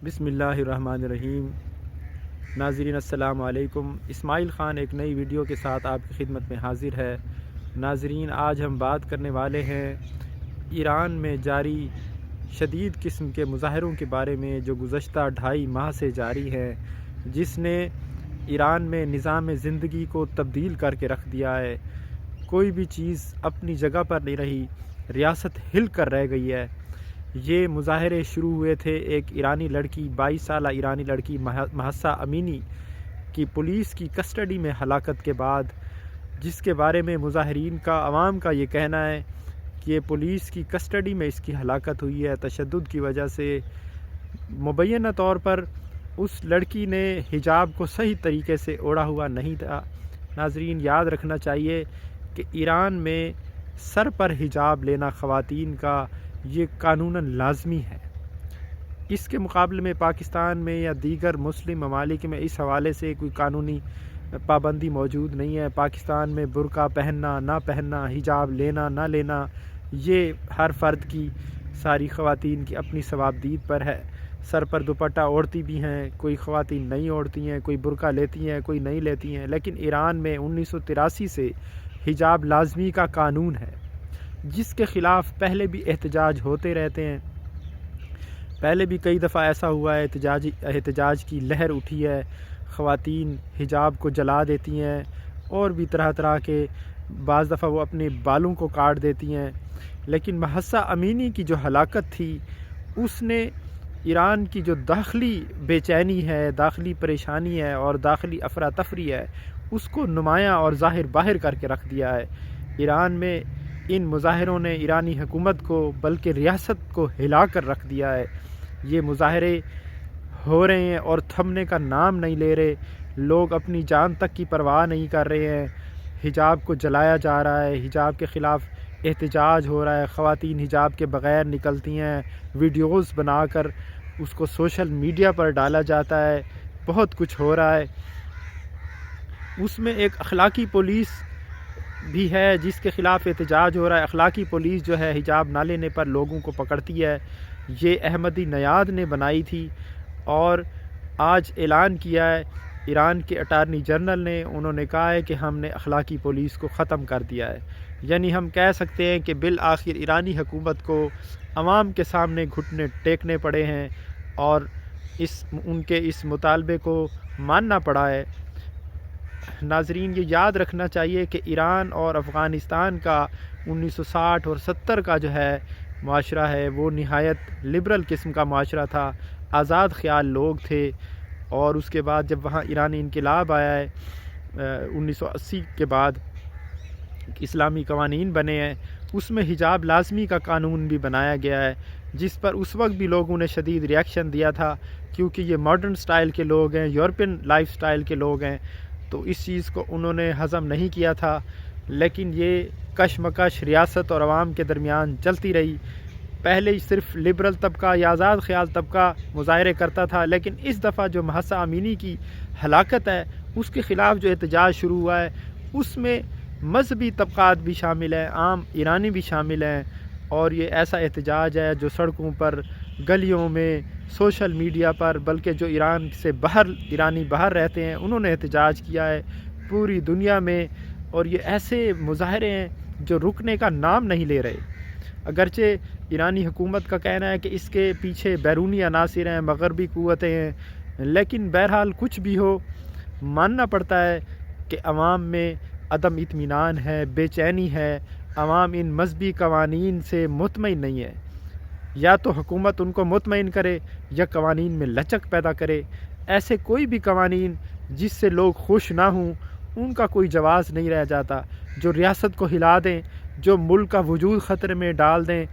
بسم اللہ الرحمن الرحیم۔ ناظرین السلام علیکم۔ اسماعیل خان ایک نئی ویڈیو کے ساتھ آپ کی خدمت میں حاضر ہے۔ ناظرین، آج ہم بات کرنے والے ہیں ایران میں جاری شدید قسم کے مظاہروں کے بارے میں جو گزشتہ 2.5 ماہ سے جاری ہیں، جس نے ایران میں نظام زندگی کو تبدیل کر کے رکھ دیا ہے۔ کوئی بھی چیز اپنی جگہ پر نہیں رہی، ریاست ہل کر رہ گئی ہے۔ یہ مظاہرے شروع ہوئے تھے ایک ایرانی لڑکی 22 سالہ ایرانی لڑکی مہسا امینی کی پولیس کی کسٹڈی میں ہلاکت کے بعد، جس کے بارے میں مظاہرین کا عوام کا یہ کہنا ہے کہ پولیس کی کسٹڈی میں اس کی ہلاکت ہوئی ہے تشدد کی وجہ سے۔ مبینہ طور پر اس لڑکی نے حجاب کو صحیح طریقے سے اوڑھا ہوا نہیں تھا۔ ناظرین، یاد رکھنا چاہیے کہ ایران میں سر پر حجاب لینا خواتین کا یہ قانوناً لازمی ہے۔ اس کے مقابلے میں پاکستان میں یا دیگر مسلم ممالک میں اس حوالے سے کوئی قانونی پابندی موجود نہیں ہے۔ پاکستان میں برقع پہننا نہ پہننا، حجاب لینا نہ لینا، یہ ہر فرد کی، ساری خواتین کی اپنی ثوابدید پر ہے۔ سر پر دوپٹہ اوڑھتی بھی ہیں، کوئی خواتین نہیں اوڑھتی ہیں، کوئی برقع لیتی ہیں، کوئی نہیں لیتی ہیں، لیکن ایران میں 1983 سے حجاب لازمی کا قانون ہے، جس کے خلاف پہلے بھی احتجاج ہوتے رہتے ہیں۔ پہلے بھی کئی دفعہ ایسا ہوا ہے، احتجاج کی لہر اٹھی ہے، خواتین حجاب کو جلا دیتی ہیں اور بھی طرح طرح کے، بعض دفعہ وہ اپنے بالوں کو کاٹ دیتی ہیں۔ لیکن مہسا امینی کی جو ہلاکت تھی، اس نے ایران کی جو داخلی بے چینی ہے، داخلی پریشانی ہے اور داخلی افراتفری ہے، اس کو نمایاں اور باہر کر کے رکھ دیا ہے۔ ایران میں ان مظاہروں نے ایرانی حکومت کو بلکہ ریاست کو ہلا کر رکھ دیا ہے۔ یہ مظاہرے ہو رہے ہیں اور تھمنے کا نام نہیں لے رہے، لوگ اپنی جان تک کی پرواہ نہیں کر رہے ہیں۔ حجاب کو جلایا جا رہا ہے، حجاب کے خلاف احتجاج ہو رہا ہے، خواتین حجاب کے بغیر نکلتی ہیں، ویڈیوز بنا کر اس کو سوشل میڈیا پر ڈالا جاتا ہے، بہت کچھ ہو رہا ہے۔ اس میں ایک اخلاقی پولیس بھی ہے جس کے خلاف احتجاج ہو رہا ہے۔ اخلاقی پولیس جو ہے حجاب نہ لینے پر لوگوں کو پکڑتی ہے، یہ احمدی نیاد نے بنائی تھی اور آج اعلان کیا ہے ایران کے اٹارنی جنرل نے، انہوں نے کہا ہے کہ ہم نے اخلاقی پولیس کو ختم کر دیا ہے۔ یعنی ہم کہہ سکتے ہیں کہ بالآخر ایرانی حکومت کو عوام کے سامنے گھٹنے ٹیکنے پڑے ہیں اور ان کے اس مطالبے کو ماننا پڑا ہے۔ ناظرین، یہ یاد رکھنا چاہیے کہ ایران اور افغانستان کا 1960 اور 70 کا جو ہے معاشرہ ہے، وہ نہایت لبرل قسم کا معاشرہ تھا، آزاد خیال لوگ تھے، اور اس کے بعد جب وہاں ایرانی انقلاب آیا ہے 1980 کے بعد، اسلامی قوانین بنے ہیں، اس میں حجاب لازمی کا قانون بھی بنایا گیا ہے، جس پر اس وقت بھی لوگوں نے شدید ریاکشن دیا تھا، کیونکہ یہ ماڈرن سٹائل کے لوگ ہیں، یورپین لائف سٹائل کے لوگ ہیں، تو اس چیز کو انہوں نے ہضم نہیں کیا تھا۔ لیکن یہ کشمکش ریاست اور عوام کے درمیان چلتی رہی۔ پہلے صرف لبرل طبقہ یا آزاد خیال طبقہ مظاہرے کرتا تھا، لیکن اس دفعہ جو مہسا امینی کی ہلاکت ہے، اس کے خلاف جو احتجاج شروع ہوا ہے، اس میں مذہبی طبقات بھی شامل ہیں، عام ایرانی بھی شامل ہیں، اور یہ ایسا احتجاج ہے جو سڑکوں پر، گلیوں میں، سوشل میڈیا پر، بلکہ جو ایران سے باہر ایرانی باہر رہتے ہیں انہوں نے احتجاج کیا ہے پوری دنیا میں۔ اور یہ ایسے مظاہرے ہیں جو رکنے کا نام نہیں لے رہے۔ اگرچہ ایرانی حکومت کا کہنا ہے کہ اس کے پیچھے بیرونی عناصر ہیں، مغربی قوتیں ہیں، لیکن بہرحال کچھ بھی ہو، ماننا پڑتا ہے کہ عوام میں عدم اطمینان ہے، بے چینی ہے، عوام ان مذہبی قوانین سے مطمئن نہیں ہے۔ یا تو حکومت ان کو مطمئن کرے یا قوانین میں لچک پیدا کرے۔ ایسے کوئی بھی قوانین جس سے لوگ خوش نہ ہوں، ان کا کوئی جواز نہیں رہ جاتا، جو ریاست کو ہلا دیں، جو ملک کا وجود خطرے میں ڈال دیں،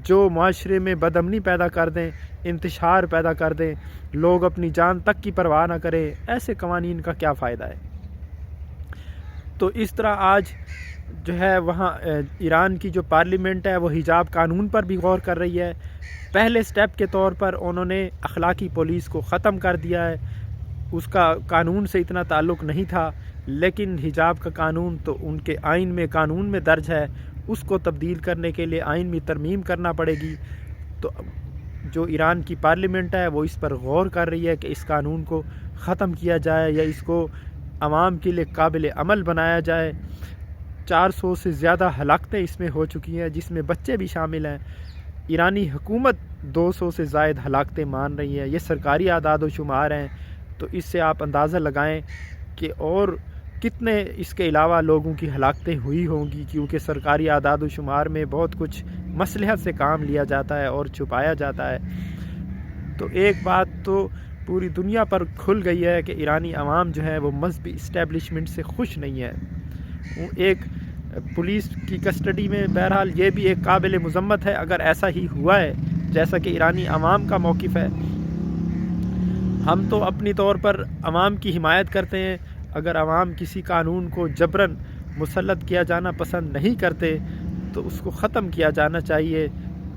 جو معاشرے میں بدامنی پیدا کر دیں، انتشار پیدا کر دیں، لوگ اپنی جان تک کی پرواہ نہ کریں، ایسے قوانین کا کیا فائدہ ہے؟ تو اس طرح آج جو ہے وہاں ایران کی جو پارلیمنٹ ہے وہ حجاب قانون پر بھی غور کر رہی ہے۔ پہلے سٹیپ کے طور پر انہوں نے اخلاقی پولیس کو ختم کر دیا ہے، اس کا قانون سے اتنا تعلق نہیں تھا، لیکن حجاب کا قانون تو ان کے آئین میں، قانون میں درج ہے، اس کو تبدیل کرنے کے لیے آئین میں ترمیم کرنا پڑے گی۔ تو جو ایران کی پارلیمنٹ ہے وہ اس پر غور کر رہی ہے کہ اس قانون کو ختم کیا جائے یا اس کو عوام کے لیے قابل عمل بنایا جائے۔ 400 سے زیادہ ہلاکتیں اس میں ہو چکی ہیں، جس میں بچے بھی شامل ہیں۔ ایرانی حکومت 200 سے زائد ہلاکتیں مان رہی ہے، یہ سرکاری اعداد و شمار ہیں، تو اس سے آپ اندازہ لگائیں کہ اور کتنے اس کے علاوہ لوگوں کی ہلاکتیں ہوئی ہوں گی، کیونکہ سرکاری اعداد و شمار میں بہت کچھ مصلحت سے کام لیا جاتا ہے اور چھپایا جاتا ہے۔ تو ایک بات تو پوری دنیا پر کھل گئی ہے کہ ایرانی عوام جو ہے وہ مذہبی اسٹیبلشمنٹ سے خوش نہیں ہے۔ ایک پولیس کی کسٹڈی میں بہرحال یہ بھی ایک قابل مذمت ہے اگر ایسا ہی ہوا ہے جیسا کہ ایرانی عوام کا موقف ہے۔ ہم تو اپنی طور پر عوام کی حمایت کرتے ہیں، اگر عوام کسی قانون کو جبراً مسلط کیا جانا پسند نہیں کرتے تو اس کو ختم کیا جانا چاہیے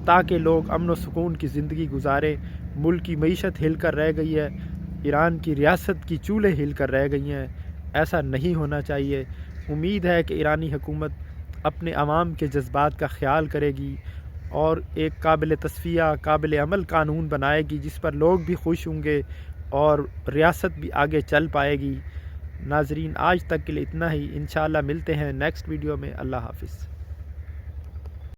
تاکہ لوگ امن و سکون کی زندگی گزاریں۔ ملک کی معیشت ہل کر رہ گئی ہے، ایران کی ریاست کی چولیں ہل کر رہ گئی ہیں، ایسا نہیں ہونا چاہیے۔ امید ہے کہ ایرانی حکومت اپنے عوام کے جذبات کا خیال کرے گی اور ایک قابل تصفیہ قابل عمل قانون بنائے گی جس پر لوگ بھی خوش ہوں گے اور ریاست بھی آگے چل پائے گی۔ ناظرین آج تک کے لیے اتنا ہی، انشاءاللہ ملتے ہیں نیکسٹ ویڈیو میں۔ اللہ حافظ۔